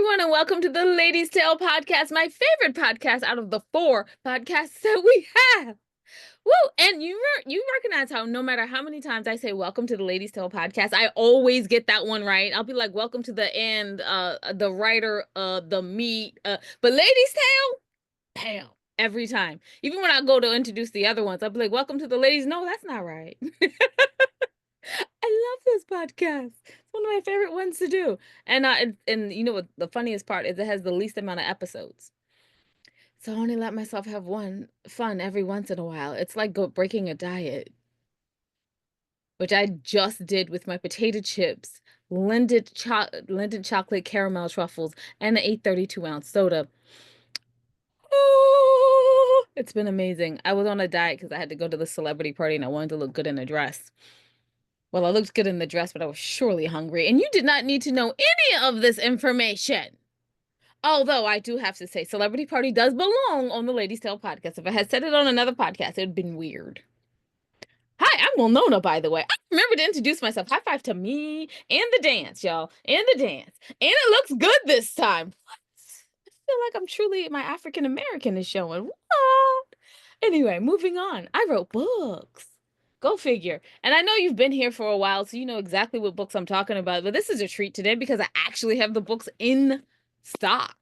everyone, and welcome to the Ladies' Tale podcast, my favorite podcast out of the 4 podcasts that we have. Woo! And you recognize how no matter how many times I say welcome to the Ladies' Tale podcast, I always get that one right. I'll be like, welcome to the end, the writer, the meat, but Ladies' Tale, bam, every time. Even when I go to introduce the other ones, I'll be like, welcome to the ladies. No, that's not right. I love this podcast. It's one of my favorite ones to do. And you know what the funniest part is, it has the least amount of episodes. So I only let myself have one fun every once in a while. It's like breaking a diet, which I just did with my potato chips, Linden chocolate caramel truffles, and the 832-ounce soda. Oh, it's been amazing. I was on a diet because I had to go to the celebrity party and I wanted to look good in a dress. Well, I looked good in the dress, but I was surely hungry, and you did not need to know any of this information. Although I do have to say, Celebrity Party does belong on the Ladies' Tale podcast. If I had said it on another podcast, it would have been weird. Hi, I'm Winona, by the way. I remember to introduce myself. High five to me and the dance, y'all. And the dance. And it looks good this time. What? I feel like I'm truly, my African American is showing. What? Anyway, moving on. I wrote books. Go figure. And I know you've been here for a while, so you know exactly what books I'm talking about. But this is a treat today because I actually have the books in stock.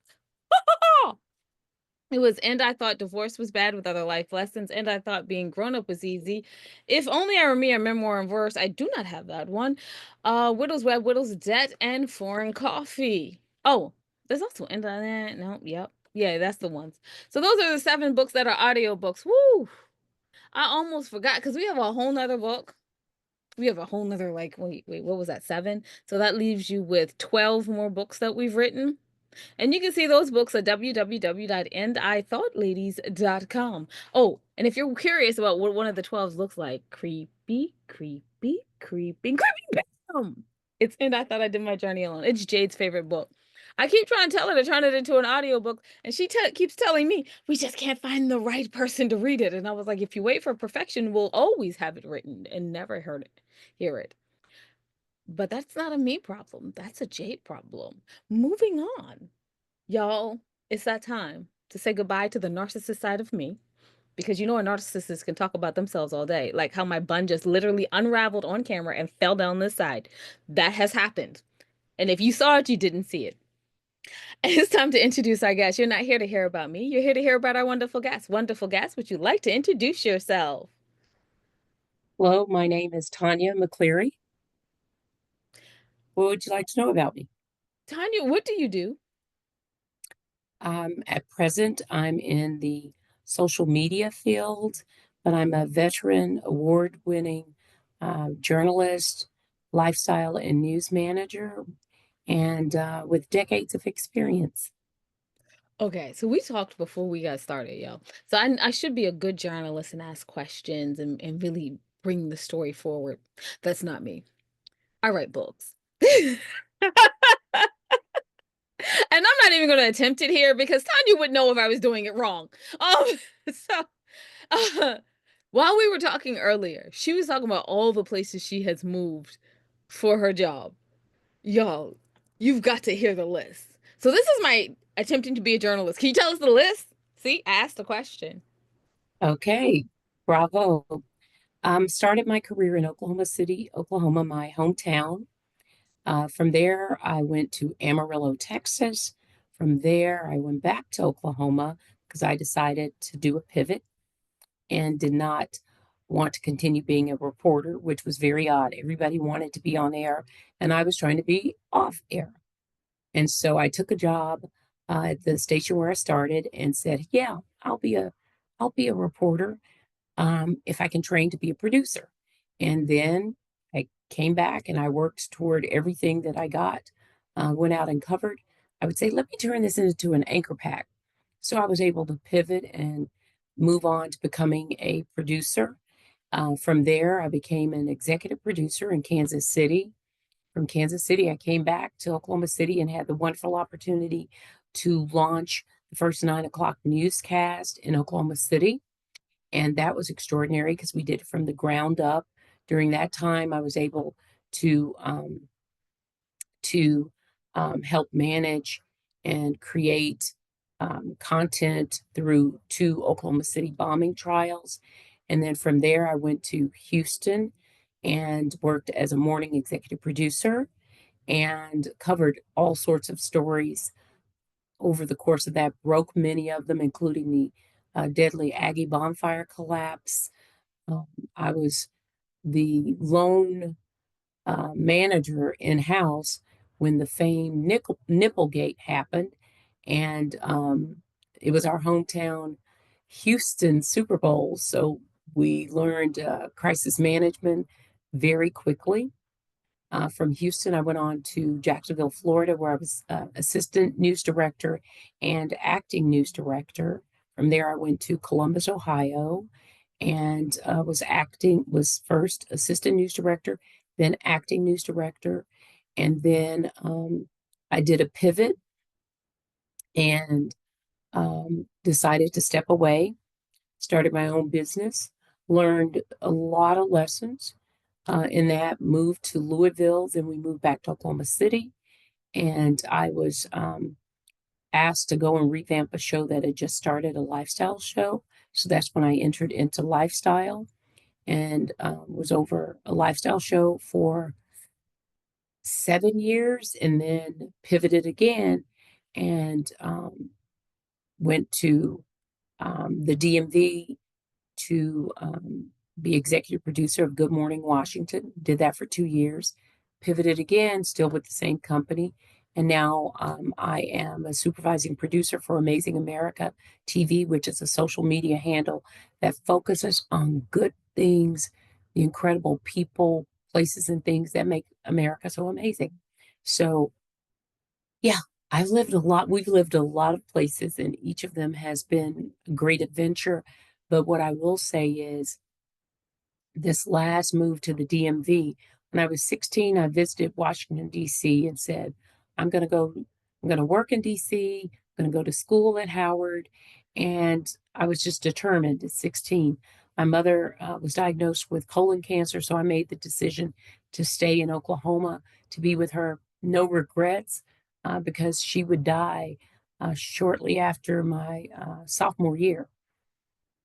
It was And I Thought Divorce Was Bad with Other Life Lessons, and I Thought Being Grown Up Was Easy. If Only I Were Me, a Memoir in Verse. I do not have that one. Widow's Web, Widow's Debt, and Foreign Coffee. Oh, there's also And I, no, yep. Yeah, that's the ones. So those are the 7 books that are audio books. Woo! I almost forgot because we have a whole nother book. We have a whole nother, like, wait, what was that? 7? So that leaves you with 12 more books that we've written. And you can see those books at www.andithoughtLadies.com. Oh, and if you're curious about what one of the 12s looks like, creepy, bam! It's And I Thought I Did My Journey Alone. It's Jade's favorite book. I keep trying to tell her to turn it into an audiobook, and she keeps telling me, we just can't find the right person to read it. And I was like, if you wait for perfection, we'll always have it written and never hear it. But that's not a me problem. That's a Jade problem. Moving on. Y'all, it's that time to say goodbye to the narcissist side of me. Because you know a narcissist can talk about themselves all day. Like how my bun just literally unraveled on camera and fell down this side. That has happened. And if you saw it, you didn't see it. And it's time to introduce our guest. You're not here to hear about me. You're here to hear about our wonderful guest. Wonderful guest, would you like to introduce yourself? Hello, my name is Tonya McClearly. What would you like to know about me? Tonya, what do you do? At present, I'm in the social media field, but I'm a veteran, award-winning journalist, lifestyle and news manager, and with decades of experience. Okay, so we talked before we got started, y'all. So I should be a good journalist and ask questions and really bring the story forward. That's not me. I write books. And I'm not even going to attempt it here because Tanya would know if I was doing it wrong. So uh, while we were talking earlier, she was talking about all the places she has moved for her job. Y'all, you've got to hear the list. So this is my attempting to be a journalist. Can you tell us the list? See, I asked the question. Okay, bravo. Started my career in Oklahoma City, Oklahoma, my hometown. From there, I went to Amarillo, Texas. From there, I went back to Oklahoma because I decided to do a pivot and did not want to continue being a reporter, which was very odd. Everybody wanted to be on air, and I was trying to be off air. And so I took a job at the station where I started and said, "Yeah, I'll be a reporter if I can train to be a producer." And then I came back and I worked toward everything that I got, went out and covered. I would say, let me turn this into an anchor pack. So I was able to pivot and move on to becoming a producer. From there, I became an executive producer in Kansas City. From Kansas City, I came back to Oklahoma City and had the wonderful opportunity to launch the first 9 o'clock newscast in Oklahoma City. And that was extraordinary because we did it from the ground up. During that time, I was able to help manage and create content through 2 Oklahoma City bombing trials. And then from there, I went to Houston and worked as a morning executive producer and covered all sorts of stories over the course of that, broke many of them, including the deadly Aggie bonfire collapse. Um, I was the lone manager in house when the famed Nipplegate happened, and it was our hometown Houston Super Bowl. So we learned crisis management very quickly. From Houston, I went on to Jacksonville, Florida, where I was assistant news director and acting news director. From there, I went to Columbus, Ohio, and was first assistant news director, then acting news director, and then I did a pivot and decided to step away, started my own business, learned a lot of lessons in that, moved to Louisville, then we moved back to Oklahoma City, and I was asked to go and revamp a show that had just started, a lifestyle show. So that's when I entered into lifestyle and was over a lifestyle show for 7 years, and then pivoted again and went to the DMV to be executive producer of Good Morning Washington. Did that for 2 years, pivoted again, still with the same company. And now I am a supervising producer for Amazing America TV, which is a social media handle that focuses on good things, the incredible people, places, and things that make America so amazing. So, yeah, I've lived a lot. We've lived a lot of places, and each of them has been a great adventure. But what I will say is, this last move to the DMV, when I was 16, I visited Washington, D.C. and said, I'm going to go, I'm going to work in D.C., I'm going to go to school at Howard. And I was just determined at 16. My mother was diagnosed with colon cancer, so I made the decision to stay in Oklahoma to be with her. No regrets, because she would die shortly after my sophomore year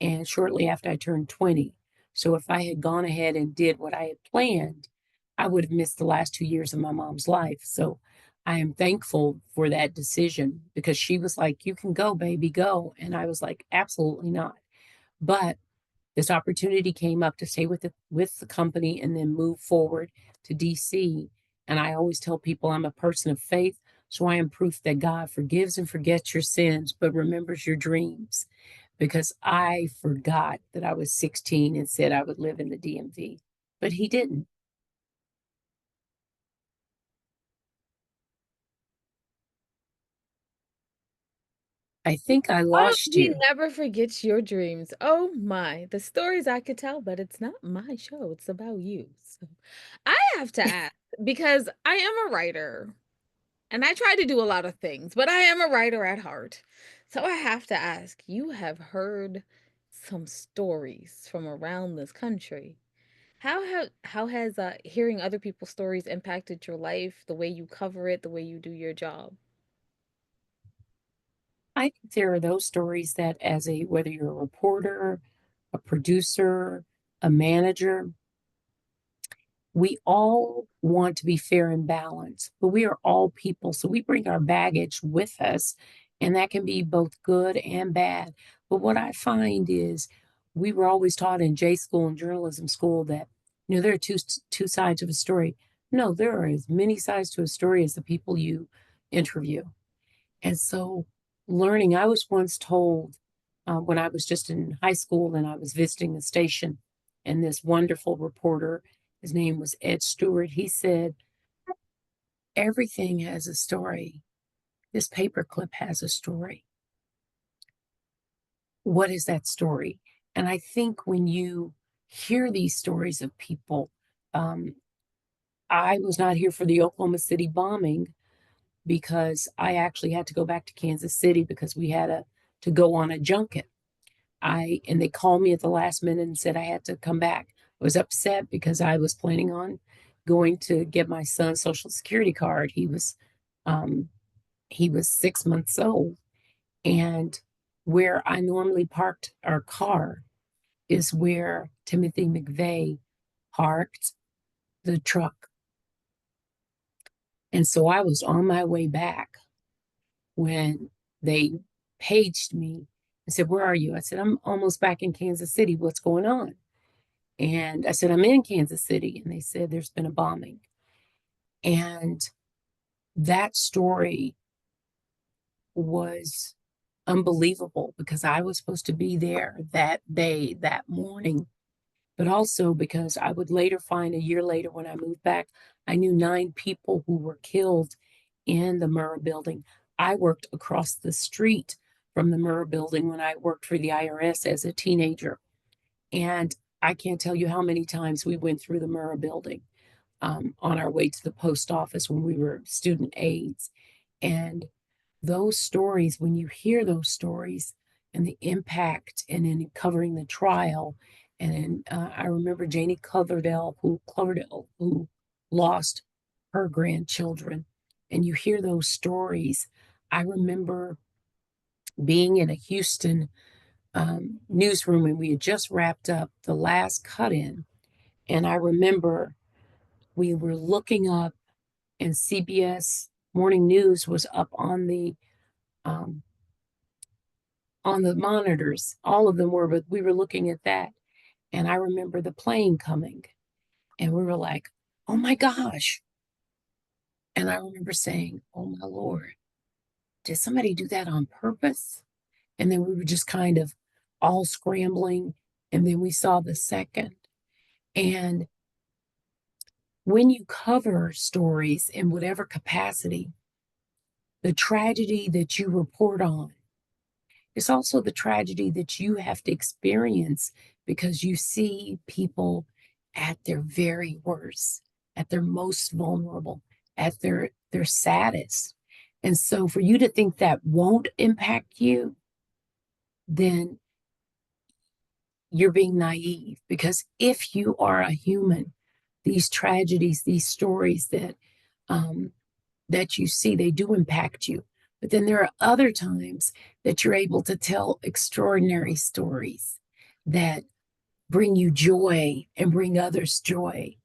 and shortly after I turned 20. So if I had gone ahead and did what I had planned, I would have missed the last 2 years of my mom's life. So I am thankful for that decision because she was like, you can go, baby, go. And I was like, absolutely not. But this opportunity came up to stay with the company and then move forward to DC. And I always tell people I'm a person of faith. So I am proof that God forgives and forgets your sins, but remembers your dreams, because I forgot that I was 16 and said I would live in the DMV, but he didn't. I think I Oh, lost he you. never forgets your dreams. Oh my, the stories I could tell, but it's not my show. It's about you. So I have to ask because I am a writer and I try to do a lot of things, but I am a writer at heart. So I have to ask, you have heard some stories from around this country. How has hearing other people's stories impacted your life, the way you cover it, the way you do your job? I think there are those stories that, whether you're a reporter, a producer, a manager, we all want to be fair and balanced, but we are all people. So we bring our baggage with us, and that can be both good and bad. But what I find is we were always taught in J school and journalism school that, there are two sides of a story. No, there are as many sides to a story as the people you interview. And so I was once told when I was just in high school and I was visiting the station, and this wonderful reporter, his name was Ed Stewart, he said, everything has a story. This paperclip has a story. What is that story? And I think when you hear these stories of people, um, I was not here for the Oklahoma City bombing because I actually had to go back to Kansas City because we had to go on a junket. And they called me at the last minute and said I had to come back. I was upset because I was planning on going to get my son's social security card. He was He was 6 months old. And where I normally parked our car is where Timothy McVeigh parked the truck. And so I was on my way back when they paged me and said, "Where are you?" I said, "I'm almost back in Kansas City. What's going on?" And I said, "I'm in Kansas City." And they said, "There's been a bombing." And that story was unbelievable because I was supposed to be there that day, that morning, but also because I would later find a year later when I moved back, I knew 9 people who were killed in the Murrah building. I worked across the street from the Murrah building when I worked for the IRS as a teenager. And I can't tell you how many times we went through the Murrah building on our way to the post office when we were student aides. And those stories, when you hear those stories and the impact, and in covering the trial, and I remember Janie Cloverdale, who lost her grandchildren, and you hear those stories. I remember being in a Houston newsroom, and we had just wrapped up the last cut in, and I remember we were looking up, and CBS Morning News was up um, on the monitors. All of them were, but we were looking at that. And I remember the plane coming, and we were like, "Oh my gosh." And I remember saying, "Oh my Lord, did somebody do that on purpose?" And then we were just kind of all scrambling. And then we saw the second. And when you cover stories in whatever capacity, the tragedy that you report on is also the tragedy that you have to experience because you see people at their very worst, at their most vulnerable, at their saddest. And so for you to think that won't impact you, then you're being naive, because if you are a human, these tragedies, these stories um, that you see, they do impact you. But then there are other times that you're able to tell extraordinary stories that bring you joy and bring others joy.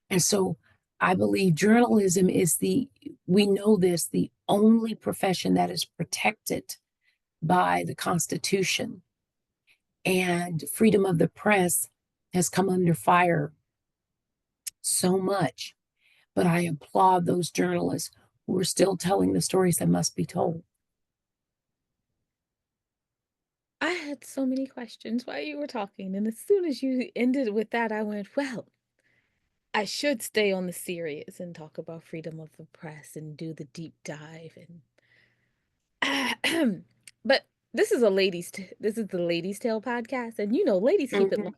And so I believe journalism is we know this, the only profession that is protected by the Constitution. And freedom of the press has come under fire so much. But I applaud those journalists who are still telling the stories that must be told. I had so many questions while you were talking, and as soon as you ended with that, I went, well, I should stay on the serious and talk about freedom of the press and do the deep dive and but this is the Ladies Tale podcast, and you know, ladies keep it Mhm. long.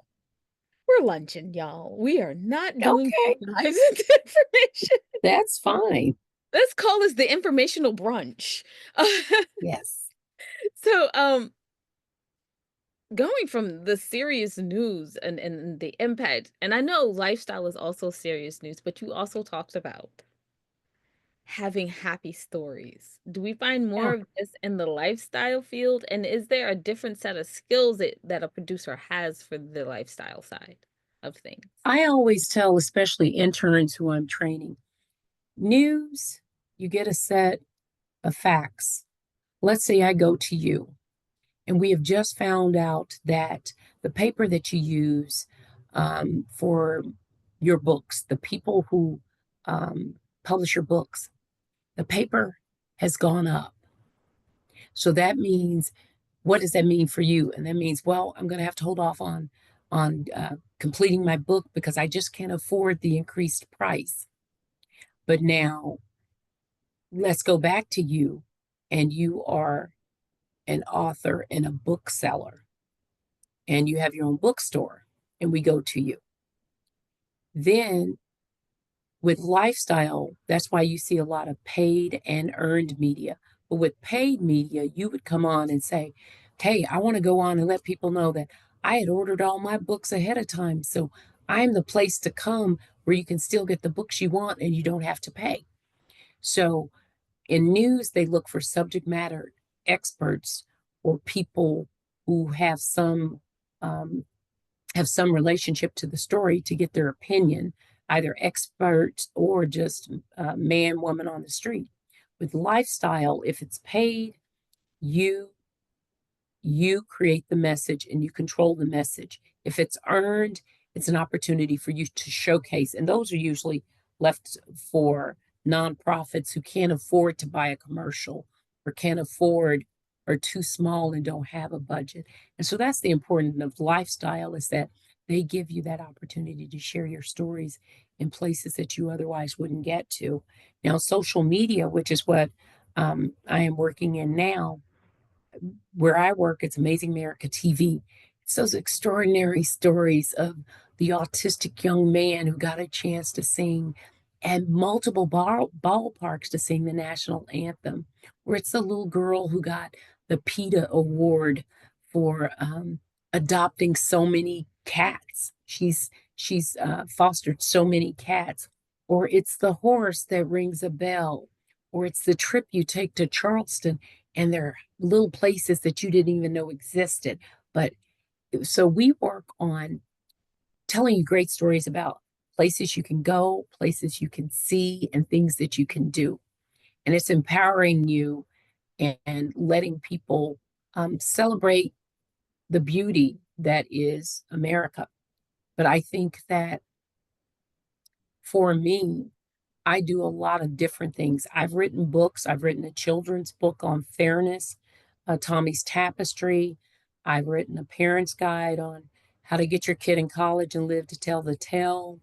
We're lunching, y'all. We are not doing Okay, deep dives into information. that's fine. Let's call this the informational brunch. Yes. So, going from the serious news and the impact, and I know lifestyle is also serious news, but you also talked about having happy stories. Do we find more Yeah. of this in the lifestyle field? And is there a different set of skills that a producer has for the lifestyle side of things? I always tell, especially interns who I'm training, news, you get a set of facts. Let's say I go to you and we have just found out that the paper that you use for your books, the people who publish your books, the paper has gone up. So that means, what does that mean for you? And that means, well, I'm going to have to hold off on completing my book because I just can't afford the increased price. But now let's go back to you, and you are an author and a bookseller, and you have your own bookstore, and we go to you. Then with lifestyle, that's why you see a lot of paid and earned media. But with paid media, you would come on and say, "Hey, I want to go on and let people know that I had ordered all my books ahead of time. So I'm the place to come where you can still get the books you want and you don't have to pay." So In news, they look for subject matter experts or people who um, have some relationship to the story to get their opinion, either experts or just man, woman on the street. With lifestyle, if it's paid, you you create the message and you control the message. If it's earned, it's an opportunity for you to showcase. And those are usually left for nonprofits who can't afford to buy a commercial or can't afford or too small and don't have a budget. And so that's the importance of lifestyle is that they give you that opportunity to share your stories in places that you otherwise wouldn't get to. Now, social media, which is what I am working in now, where I work, it's Amazing America TV. It's those extraordinary stories of the autistic young man who got a chance to sing and multiple ballparks to sing the national anthem, where it's the little girl who got the PETA award for adopting so many cats. She's fostered so many cats, or it's the horse that rings a bell, or it's the trip you take to Charleston and there are little places that you didn't even know existed. But so we work on telling you great stories about places you can go, places you can see, and things that you can do. And it's empowering you and letting people celebrate the beauty that is America. But I think that for me, I do a lot of different things. I've written books. I've written a children's book on fairness, Tommy's Tapestry. I've written a parent's guide on how to get your kid in college and live to tell the tale.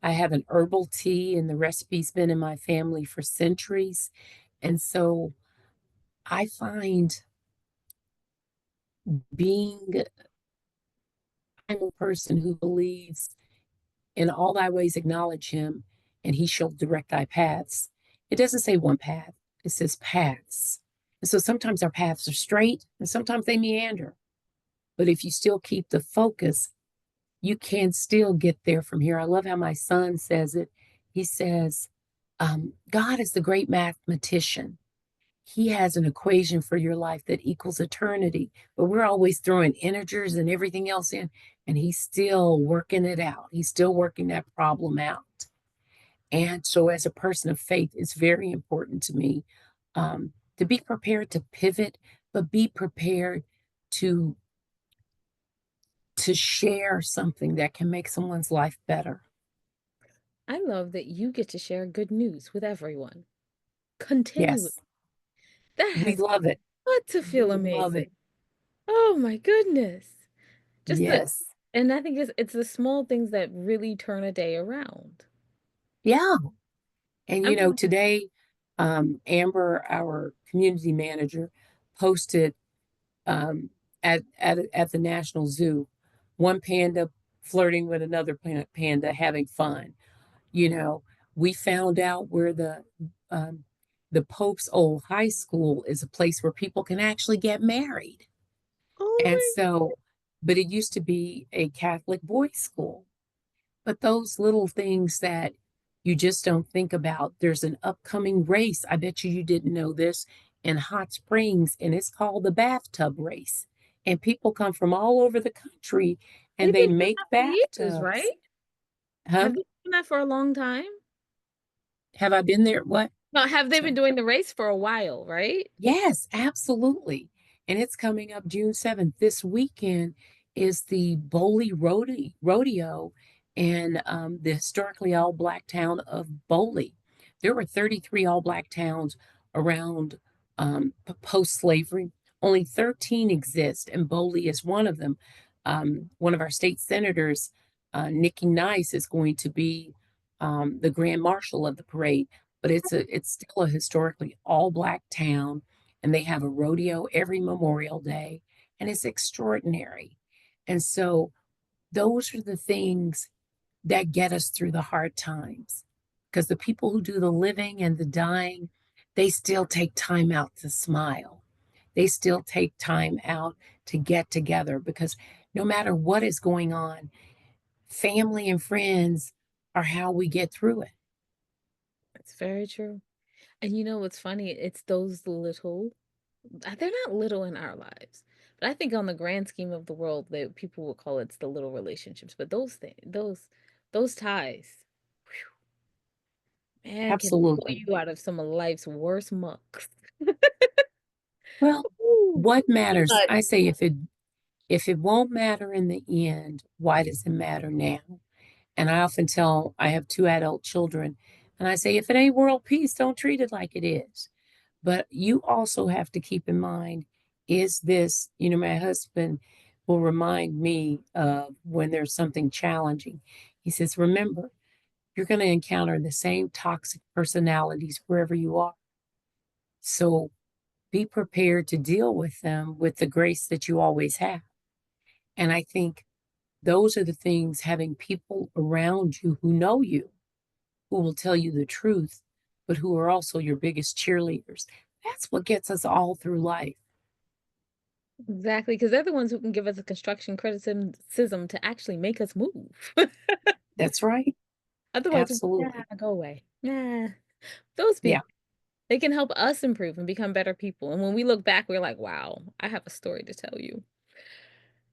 I have an herbal tea, and the recipe's been in my family for centuries. And so I find being I'm a person who believes in all thy ways acknowledge him, and he shall direct thy paths. It doesn't say one path, it says paths. And so sometimes our paths are straight and sometimes they meander. But if you still keep the focus, you can still get there from here. I love how my son says it. He says, God is the great mathematician. He has an equation for your life that equals eternity, but we're always throwing integers and everything else in, and he's still working it out. He's still working that problem out. And so, as a person of faith, it's very important to me to be prepared to pivot, but be prepared to share something that can make someone's life better. I love that you get to share good news with everyone. Continue. Yes, That we has love it. got to We feel love amazing. it. Oh my goodness. Just the Yes. and I think it's the small things that really turn a day around. Yeah. And I'm gonna today, Amber, our community manager, posted at the National Zoo, one panda flirting with another panda, having fun. You know, we found out where um, the Pope's old high school is a place where people can actually get married. Oh And my so, but it used to be a Catholic boys' school. But those little things that you just don't think about. There's an upcoming race. I bet you didn't know this in Hot Springs, and it's called the bathtub race. And people come from all over the country and they've they been doing make that for years, bathtubs. right? Huh? Have they been doing that for a long time? Have I been there? What? No, have they been So, doing the race for a while, right? yes, absolutely. And it's coming up June 7th. This weekend is the Rodeo in the historically all Black town of Boley. There were 33 all Black towns around post slavery. Only 13 exist, and Boley is one of them. One of our state senators, Nikki Nice, is going to be the grand marshal of the parade, but it's still a historically all Black town, and they have a rodeo every Memorial Day, and it's extraordinary. And so those are the things that get us through the hard times, because the people who do the living and the dying, they still take time out to smile. They still take time out to get together, because no matter what is going on, family and friends are how we get through it. That's very true. And you know what's funny? It's those little, they're not little in our lives, but I think on the grand scheme of the world, that people will call it's the little relationships. But those things, those ties, man, can pull Absolutely. you out of some of life's worst mucks. Well, Ooh, what matters? but I say if it won't matter in the end, why does it matter now? And I often tell I have two adult children, and I say if it ain't world peace, don't treat it like it is. But you also have to keep in mind, is this, my husband will remind me of when there's something challenging. He says, remember, you're going to encounter the same toxic personalities wherever you are. So be prepared to deal with them with the grace that you always have. And I think those are the things, having people around you who know you, who will tell you the truth, but who are also your biggest cheerleaders. That's what gets us all through life. exactly, because they're the ones who can give us a construction criticism to actually make us move. That's right. Otherwise, yeah, Absolutely. go away. Nah, those Yeah. people, they can help us improve and become better people. And when we look back, we're like, wow, I have a story to tell you.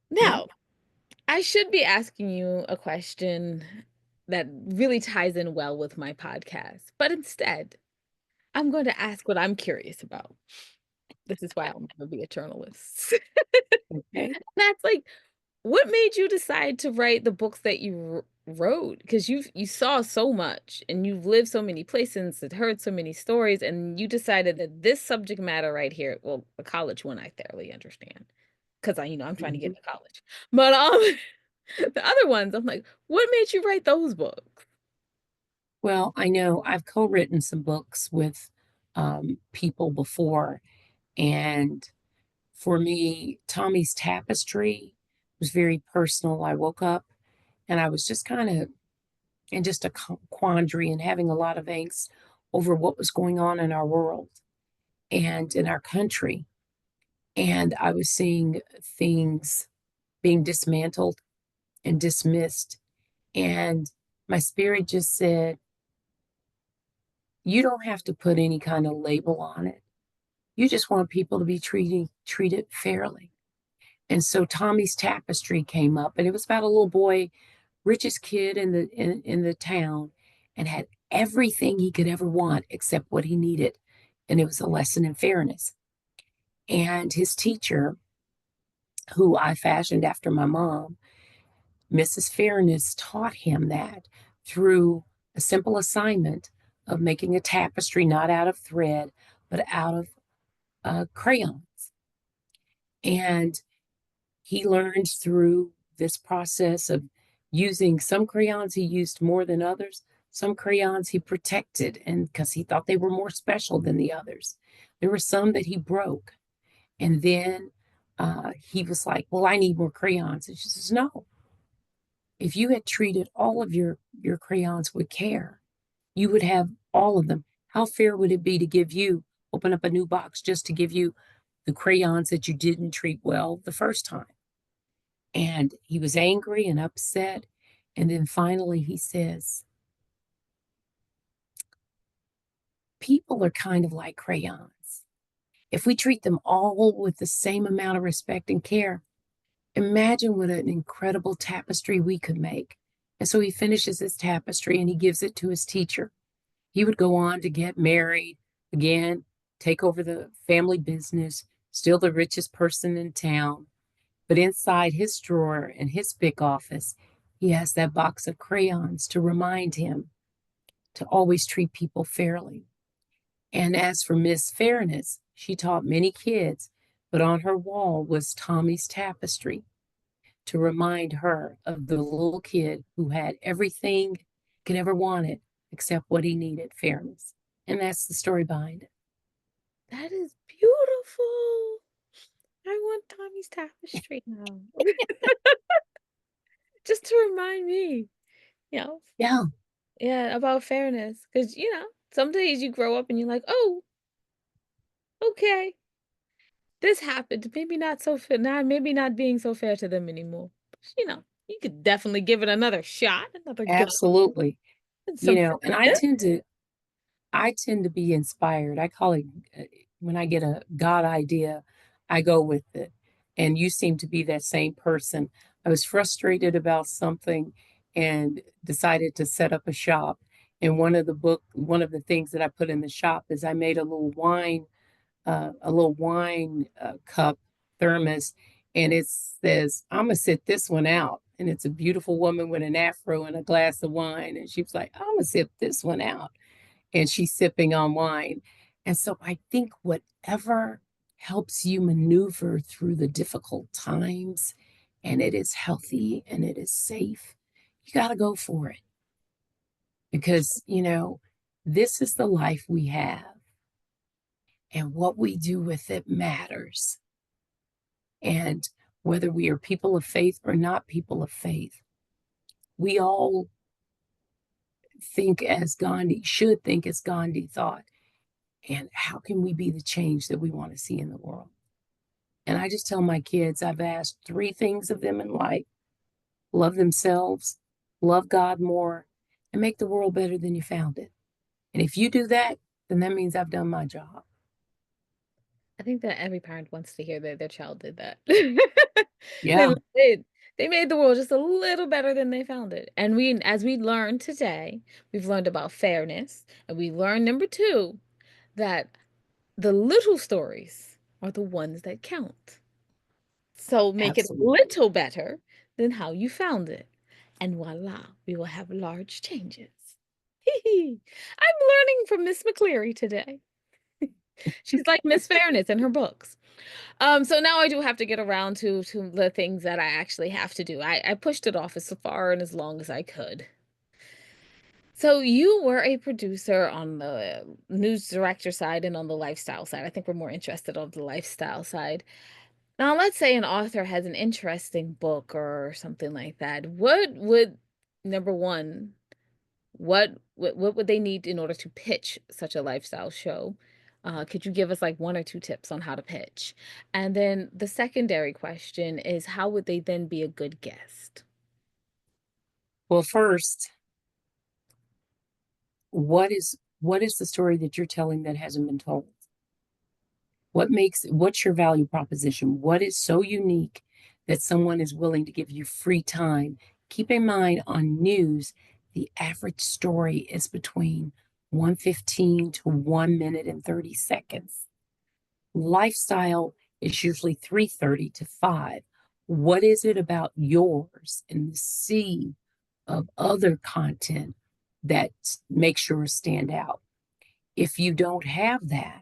Yeah. Now, I should be asking you a question that really ties in well with my podcast, but instead, I'm going to ask what I'm curious about. This is why I'll never be a journalist. Okay. That's like, what made you decide to write the books that you wrote? Because you saw so much and you've lived so many places and heard so many stories, and you decided that this subject matter right here, well, the college one I thoroughly understand because I'm trying to get Mhm. into college, but the other ones, I'm like, what made you write those books? Well, I know I've co-written some books with people before, and for me, Tommy's Tapestry was very personal. I woke up and I was just kind of in just a quandary and having a lot of angst over what was going on in our world and in our country. And I was seeing things being dismantled and dismissed. And my spirit just said, you don't have to put any kind of label on it. You just want people to be treated fairly. And so Tommy's Tapestry came up, and it was about a little boy, richest kid in the town, and had everything he could ever want except what he needed. And it was a lesson in fairness. And his teacher, who I fashioned after my mom, Mrs. Fairness, taught him that through a simple assignment of making a tapestry not out of thread, but out of crayons. And he learned through this process of using some crayons he used more than others, some crayons he protected, and because he thought they were more special than the others. There were some that he broke. And then he was like, well, I need more crayons. And she says, no, if you had treated all of your crayons with care, you would have all of them. How fair would it be to open up a new box just to give you the crayons that you didn't treat well the first time? And he was angry and upset. And then finally he says, people are kind of like crayons. If we treat them all with the same amount of respect and care, imagine what an incredible tapestry we could make. And so he finishes his tapestry and he gives it to his teacher. He would go on to get married again, take over the family business, still the richest person in town. But inside his drawer in his big office, he has that box of crayons to remind him to always treat people fairly. And as for Miss Fairness, she taught many kids, but on her wall was Tommy's tapestry to remind her of the little kid who had everything he could ever wanted except what he needed, fairness. And that's the story behind it. That is beautiful. I want Tommy's tapestry now. Just to remind me, you know, Yeah, yeah, about fairness. Because, some days you grow up and you're like, oh, okay, this happened. Maybe not so fair. Not maybe not being so fair to them anymore. But, you could definitely give it another shot, another go. absolutely. And You some know, and I forgiveness. tend to I tend to be inspired. I call it when I get a God idea, I go with it. And you seem to be that same person. I was frustrated about something and decided to set up a shop. And one of the things that I put in the shop is I made a little wine cup thermos, and it says, "I'm gonna sit this one out." And it's a beautiful woman with an afro and a glass of wine, and she was like, "I'm gonna sip this one out," and she's sipping on wine. And so I think whatever helps you maneuver through the difficult times, and it is healthy and it is safe, you got to go for it because, this is the life we have, and what we do with it matters. And whether we are people of faith or not people of faith, we all should think as Gandhi thought. And how can we be the change that we want to see in the world? And I just tell my kids, I've asked three things of them in life: love themselves, love God more, and make the world better than you found it. And if you do that, then that means I've done my job. I think that every parent wants to hear that their child did that. They Yeah, did. They made the world just a little better than they found it. And as we learned today, we've learned about fairness, and we learned number two, that the little stories are the ones that count. So make it a absolutely. little better than how you found it. And voila, we will have large changes. I'm learning from Miss McCleary today. She's like Miss Fairness in her books. So now I do have to get around to the things that I actually have to do. I pushed it off as far and as long as I could. So you were a producer on the news director side and on the lifestyle side. I think we're more interested on the lifestyle side. Now, let's say an author has an interesting book or something like that. What would, number one, what would they need in order to pitch such a lifestyle show? Could you give us like one or two tips on how to pitch? And then the secondary question is, how would they then be a good guest? Well, first, what is the story that you're telling that hasn't been told? What's your value proposition? What is so unique that someone is willing to give you free time? Keep in mind on news, the average story is between 115 to 1 minute and 30 seconds. Lifestyle is usually 330 to 5. What is it about yours in the sea of other content that makes yours stand out? If you don't have that,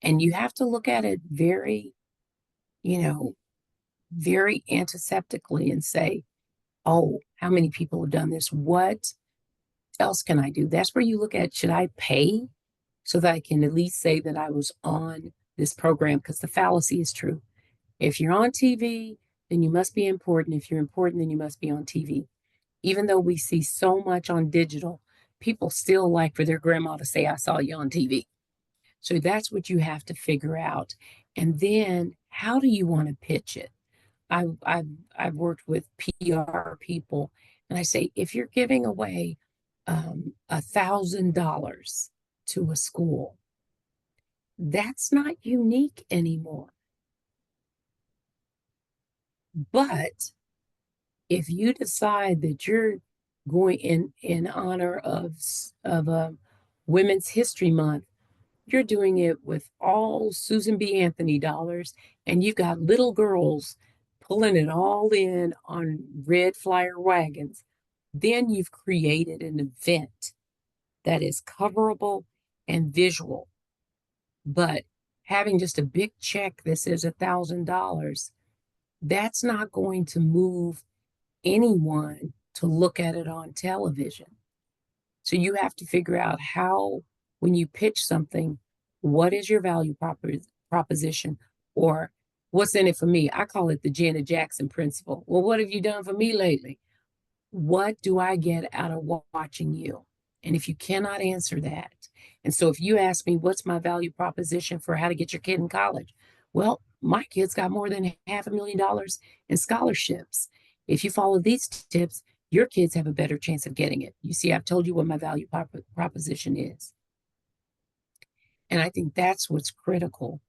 and you have to look at it very, you know, very antiseptically and say, oh, how many people have done this? What else can I do? That's where you look at, should I pay so that I can at least say that I was on this program? Because the fallacy is true. If you're on TV, then you must be important. If you're important, then you must be on TV. Even though we see so much on digital, people still like for their grandma to say, I saw you on TV. So that's what you have to figure out. And then how do you want to pitch it? I've worked with PR people, and I say, if you're giving away $1,000 to a school, that's not unique anymore. But if you decide that you're going in honor of Women's History Month, you're doing it with all Susan B. Anthony dollars, and you've got little girls pulling it all in on red flyer wagons. Then you've created an event that is coverable and visual. But having just a big check that says $1,000, that's not going to move anyone to look at it on television. So you have to figure out how, when you pitch something, what is your value proposition, or what's in it for me? I call it the Janet Jackson principle. Well, what have you done for me lately? What do I get out of watching you? And if you cannot answer that, and so if you ask me, what's my value proposition for how to get your kid in college? Well, my kid's got more than $500,000 in scholarships. If you follow these tips, your kids have a better chance of getting it. You see, I've told you what my value proposition is. And I think that's what's critical.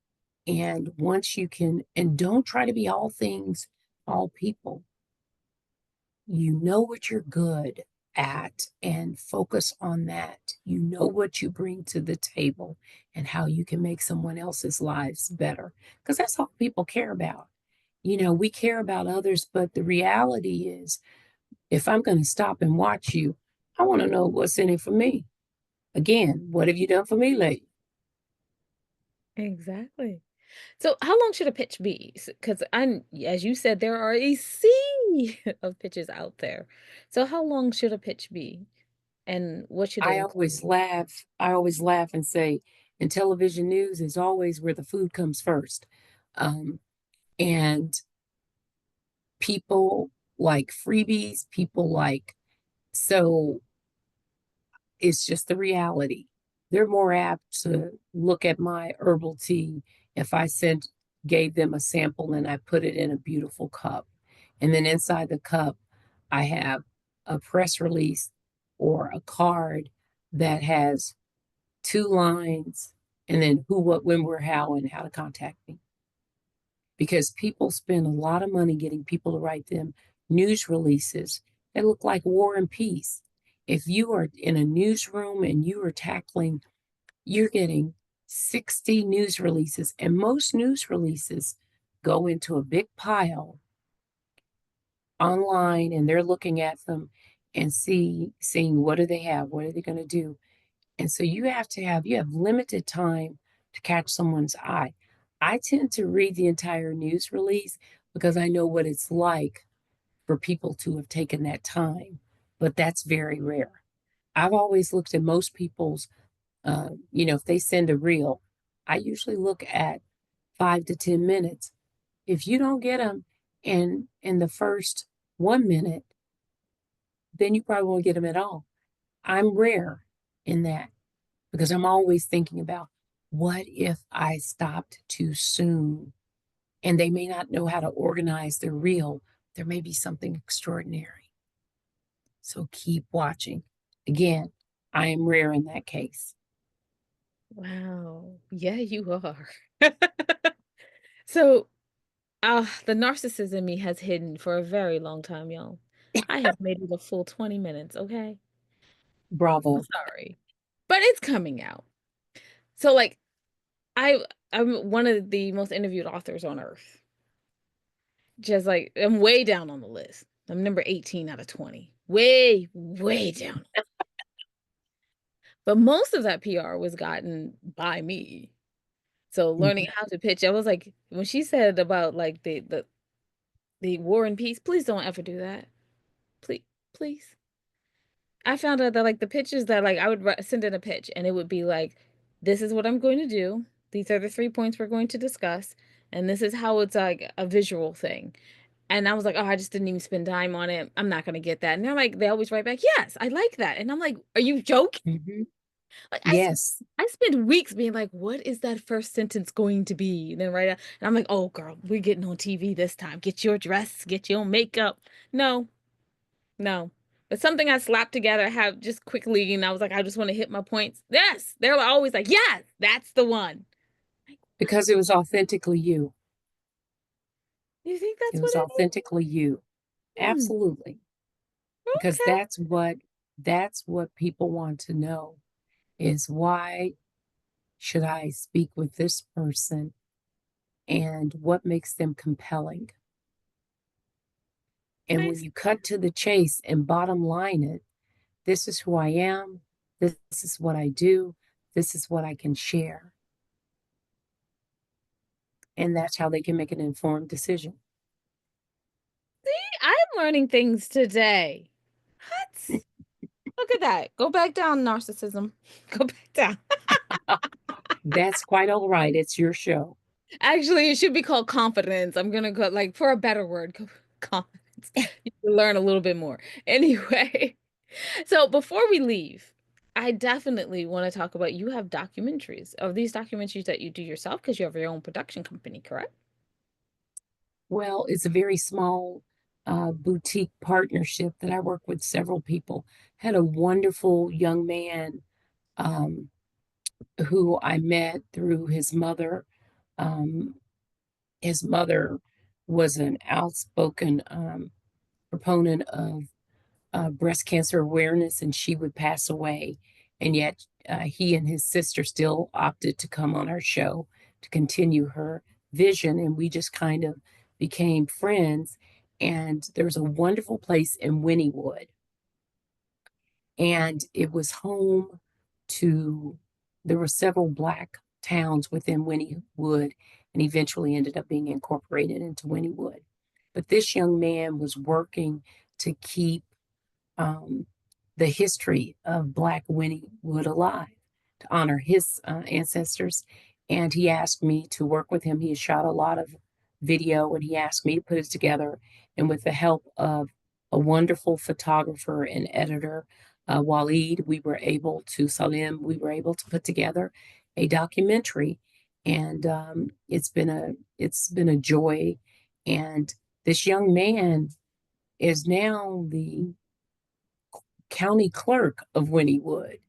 And once you can, and don't try to be all things, all people, you know what you're good at and focus on that. You know what you bring to the table and how you can make someone else's lives better. Because that's all people care about. You know, we care about others, but the reality is, if I'm going to stop and watch you, I want to know what's in it for me. Again, what have you done for me lately? Exactly. So how long should a pitch be? Because I, as you said, there are a sea of pitches out there. So how long should a pitch be? And what should it include? I always laugh and say, in television news is always where the food comes first. Um, and people like freebies, people like, so it's just the reality. They're more apt to look at my herbal tea if I gave them a sample and I put it in a beautiful cup. And then inside the cup, I have a press release or a card that has 2 lines and then who, what, when, where, how, and how to contact me. Because people spend a lot of money getting people to write them news releases that look like War and Peace. If you are in a newsroom and you are tackling, you're getting 60 news releases, and most news releases go into a big pile online and they're looking at them and seeing what do they have, what are they going to do. And so you have limited time to catch someone's eye. I tend to read the entire news release because I know what it's like for people to have taken that time, but that's very rare. I've always looked at most people's, if they send a reel, I usually look at 5 to 10 minutes. If you don't get them in the first 1 minute, then you probably won't get them at all. I'm rare in that because I'm always thinking about what if I stopped too soon and they may not know how to organize their reel. There may be something extraordinary. So keep watching. Again, I am rare in that case. Wow. Yeah, you are. So, the narcissist in me has hidden for a very long time, y'all. I have made it a full 20 minutes, okay? I'm Bravo. sorry. But it's coming out. So like I'm one of the most interviewed authors on earth. Just like I'm way down on the list. I'm number 18 out of 20. Way, way down. But most of that PR was gotten by me. So learning Mhm. how to pitch, I was like, when she said about like the War and Peace, please don't ever do that. Please, please. I found out that like the pitches that like I would send in a pitch and it would be like, this is what I'm going to do. These are the 3 points we're going to discuss. And this is how it's like a visual thing. And I was like, oh, I just didn't even spend time on it. I'm not gonna get that. And they're like, they always write back, yes, I like that. And I'm like, are you joking? Mhm. Like Yes, I spent weeks being like, what is that first sentence going to be? And then right out, and I'm like, oh girl, we're getting on TV this time. Get your dress, get your makeup. No, no. But something I slapped together, have just quickly, and I was like, I just want to hit my points. Yes. They're always like, yes, that's the one. Like, because it was authentically you. you think It that's what was it is? authentically you. Hmm, Absolutely. Because okay. that's what people want to know is why should I speak with this person and what makes them compelling? And when Nice. you cut to the chase and bottom line it, this is who I am, this is what I do, this is what I can share. And that's how they can make an informed decision. I'm learning things today. What? Look at that. Go back down, narcissism. Go back down. That's quite all right. It's your show. Actually, it should be called confidence. I'm gonna go like for a better word, confidence. You can learn a little bit more. Anyway, so before we leave, I definitely want to talk about you have documentaries. Are these documentaries that you do yourself because you have your own production company, correct? Well, it's a very small boutique partnership that I work with several people. Had a wonderful young man um, who I met through his mother. Um, his mother was an outspoken proponent of breast cancer awareness, and she would pass away. And yet, he and his sister still opted to come on our show to continue her vision. And we just kind of became friends. And there's a wonderful place in Wynnewood, and it was home to, there were several Black towns within Wynnewood, and eventually ended up being incorporated into Wynnewood. But this young man was working to keep um, the history of Black Wynnewood alive, to honor his ancestors. And he asked me to work with him. He had shot a lot of video, and he asked me to put it together. And with the help of a wonderful photographer and editor, Waleed, Salim, we were able to put together a documentary. And it's been a joy. And this young man is now the county clerk of Wynnewood.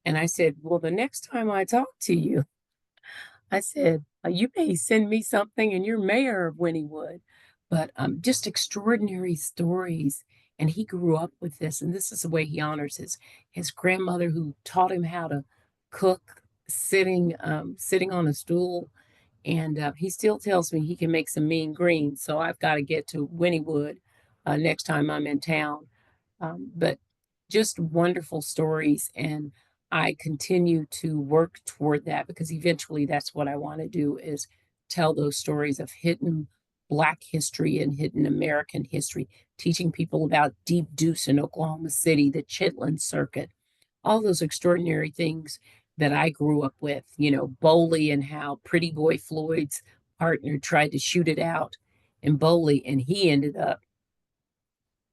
And I said, well, the next time I talk to you, I said, you may send me something, and you're mayor of Wynnewood. But just extraordinary stories. And he grew up with this, and this is the way he honors his grandmother, who taught him how to cook sitting on a stool. And he still tells me he can make some mean greens. So I've got to get to Wynnewood next time I'm in town. But just wonderful stories. And I continue to work toward that, because eventually that's what I want to do, is tell those stories of hidden Black history and hidden American history, teaching people about Deep Deuce in Oklahoma City, the Chitlin Circuit, all those extraordinary things that I grew up with, Boley, and how Pretty Boy Floyd's partner tried to shoot it out in Boley, and he ended up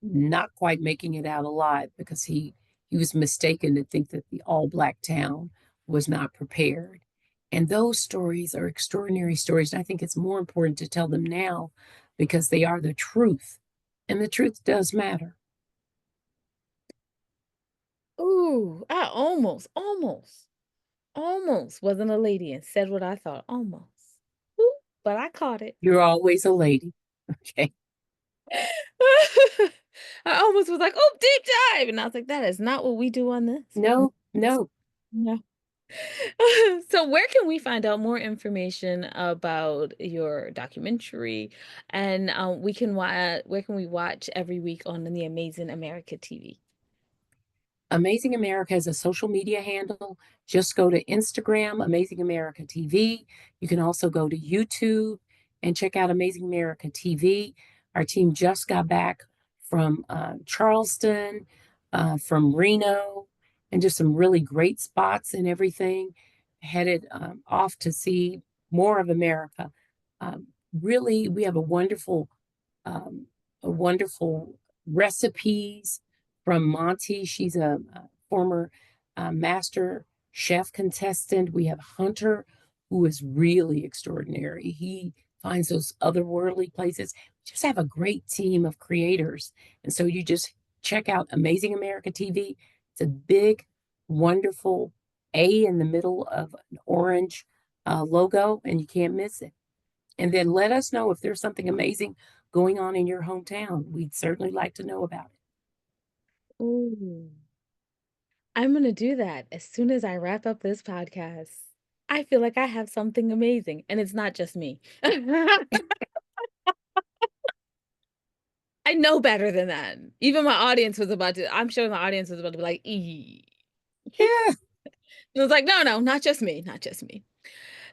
not quite making it out alive, because he was mistaken to think that the all Black town was not prepared. And those stories are extraordinary stories. And I think it's more important to tell them now, because they are the truth. And the truth does matter. Ooh, I almost wasn't a lady and said what I thought. Almost. Ooh, but I caught it. You're always a lady. Okay. I almost was like, oh, deep dive. And I was like, that is not what we do on this. No, no. No. So where can we find out more information about your documentary? And where can we watch every week on the Amazing America TV? Amazing America has a social media handle. Just go to Instagram, Amazing America TV. You can also go to YouTube and check out Amazing America TV. Our team just got back from Charleston, from Reno, and just some really great spots and everything. Headed off to see more of America. Really, we have um, a wonderful recipes from Monty. She's a former master chef contestant. We have Hunter, who is really extraordinary. He finds those otherworldly places. We just have a great team of creators. And so you just check out Amazing America TV. It's a big, wonderful A in the middle of an orange logo, and you can't miss it. And then let us know if there's something amazing going on in your hometown. We'd certainly like to know about it. Ooh. I'm gonna do that as soon as I wrap up this podcast. I feel like I have something amazing, and it's not just me. I know better than that. Even my audience was about to, I'm sure my audience was about to be like, ee. Yeah. It was like, no, no, not just me, not just me.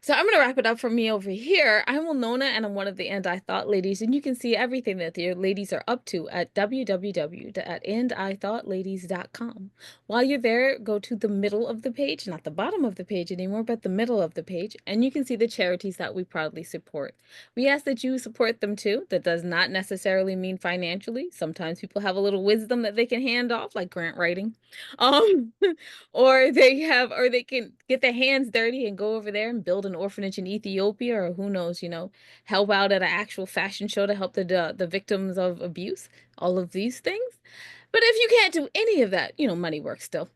So I'm going to wrap it up for me over here. I'm Winona, and I'm one of the And I Thought ladies, and you can see everything that the ladies are up to at www.andithoughladies.com. While you're there, go to the middle of the page, not the bottom of the page anymore, but the middle of the page, and you can see the charities that we proudly support. We ask that you support them too. That does not necessarily mean financially. Sometimes people have a little wisdom that they can hand off, like grant writing. Um, or they can get their hands dirty and go over there and build an orphanage in Ethiopia, or who knows, help out at an actual fashion show to help the victims of abuse, all of these things. But if you can't do any of that, money works still.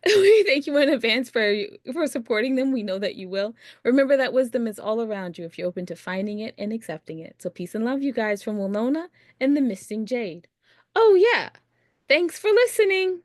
We thank you in advance for supporting them. We know that you will. Remember that wisdom is all around you if you're open to finding it and accepting it. So peace and love, you guys, from Winona and the Missing Jade. Oh, yeah. Thanks for listening.